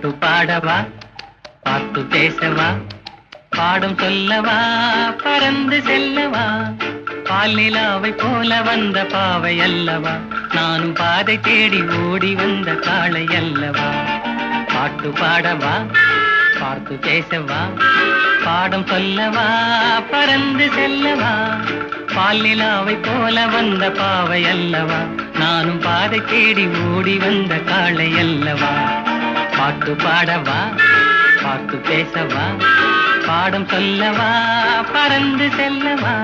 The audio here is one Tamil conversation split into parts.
பாட்டு பாடவா, பாட்டு பேசவா, பாடம் சொல்லவா, பறந்து செல்லவா, பால் நிலாவை போல வந்த பாவை அல்லவா, நானும் பாதை தேடி ஓடி வந்த காளை அல்லவா. பாட்டு பாடவா, பாட்டு பேசவா, பாடம் சொல்லவா, பறந்து செல்லவா, பால் நிலாவை போல வந்த பாவை அல்லவா, நானும் பாதை தேடி ஓடி வந்த காளை அல்லவா. பாட்டு பாடவா, பாட்டு பேசவா, பாடம் சொல்லவா, பறந்து செல்லவா.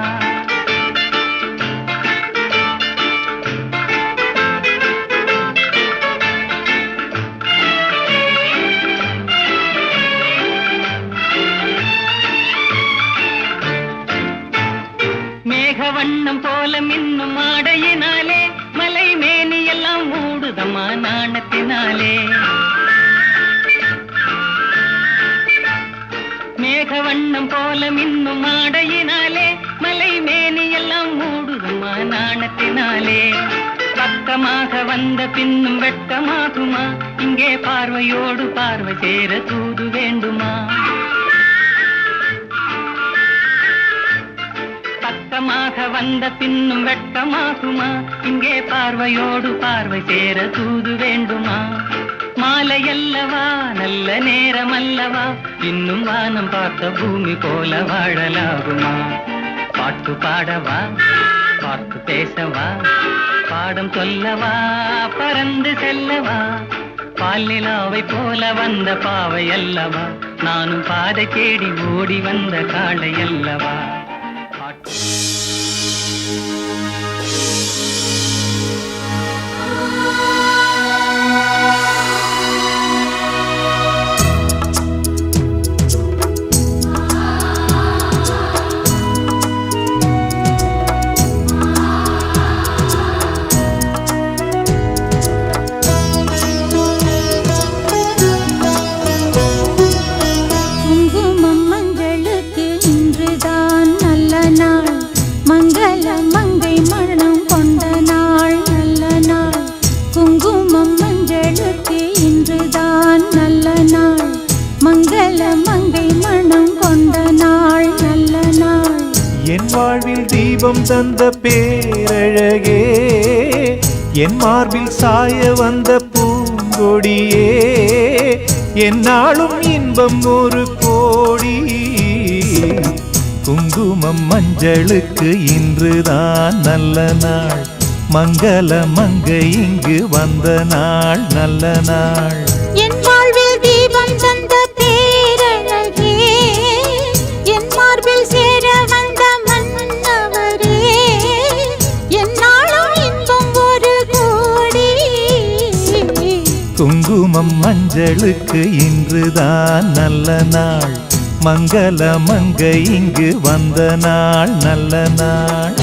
மேகவண்ணம் போல மின்னும் ஆடையினாலே மலை மேனி எல்லாம் மூடுதம்மா நாணத்தினாலே. மேகவண்ணம் போல மின்னும் ஆடையினாலே மலை மேனி எல்லாம் மூடுதம்மா நாணத்தினாலே. பக்கமாக வந்த பின்னும் வெட்கமாகுமா, இங்கே பார்வையோடு பார்வை சேர தூது வேண்டுமா. பக்கமாக வந்த பின்னும் வெட்கமாகுமா, இங்கே பார்வையோடு பார்வை சேர தூது வேண்டுமா. மாலை அல்லவா, நல்ல நேரம் அல்லவா, இன்னும் வானம் பார்த்த பூமி போல வாழலாகுமா. பாட்டு பாடவா, பாட்டு பேசவா, பாடம் சொல்லவா, பறந்து செல்லவா, பால் நிலாவை போல வந்த பாவை அல்லவா, நானும் பாதை தேடி ஓடி வந்த காளை அல்லவா. என் வாழ்வில் தீபம் தந்த பேரழகே, என் மார்பில் சாய வந்த பூங்கொடியே, என்னாலும் இன்பம் ஒரு கோடி. குங்குமம் மஞ்சளுக்கு இன்றுதான் நல்ல நாள், மங்கள மங்கை இங்கு வந்த நாள் நல்ல நாள். என் வாழ்வில் தீபம் தந்த பேரழகே, என் மார்பில் சேர வந்த மன்னவரே, என்னாலும் இன்பம் ஒரு கோடி. குங்குமம் மஞ்சளுக்கு இன்றுதான் நல்ல நாள், மங்கள மங்கை இங்கு வந்த நாள் நல்ல நாள்.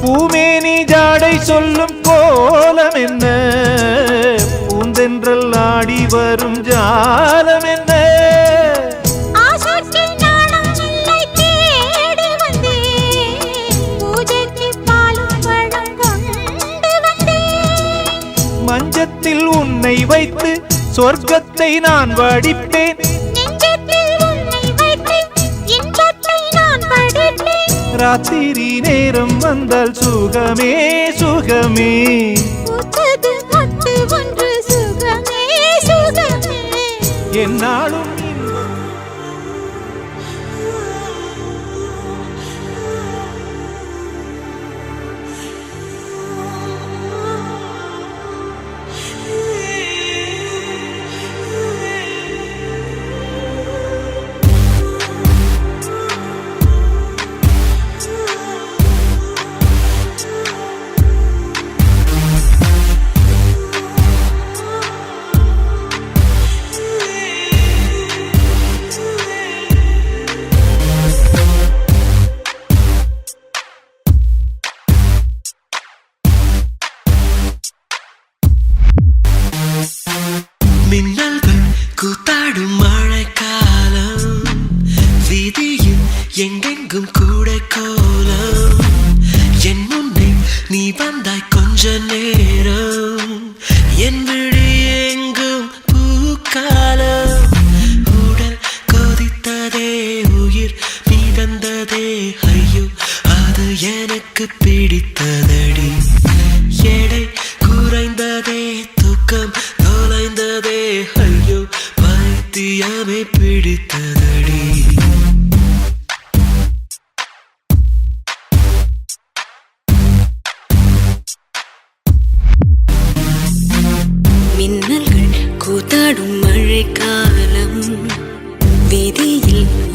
பூமேனி ஜாடை சொல்லும் கோலம் என்ன, பூந்தென்றல் ஆடி வரும் ஜாலம் என்ன. மஞ்சத்தில் உன்னை வைத்து சொர்க்கத்தை நான் வடிப்பேன், ராத்திரி நேரம் வந்தால் சுகமே சுகமே. என்னாலும்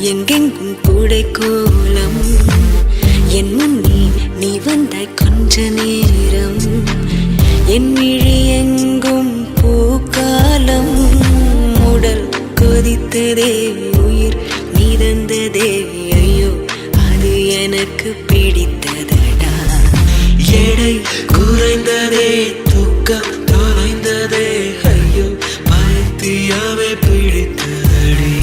எங்கெங்கும் கூடை கோலம் என் முன்னே நீ வந்தாய் கொஞ்ச நேரம் என் விழி எங்கும் பூக்காலம் உடல் கொதித்ததே உயிர் மிதந்ததே ஐயோ அது எனக்கு பிடித்ததடா எடை குறைந்ததே தூக்கம் தொலைந்ததே ஐயோ பைத்தியமே பிடித்ததடி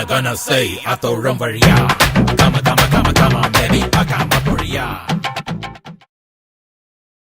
Gonna say, I throw rum for ya. Come on, baby, I got my for ya.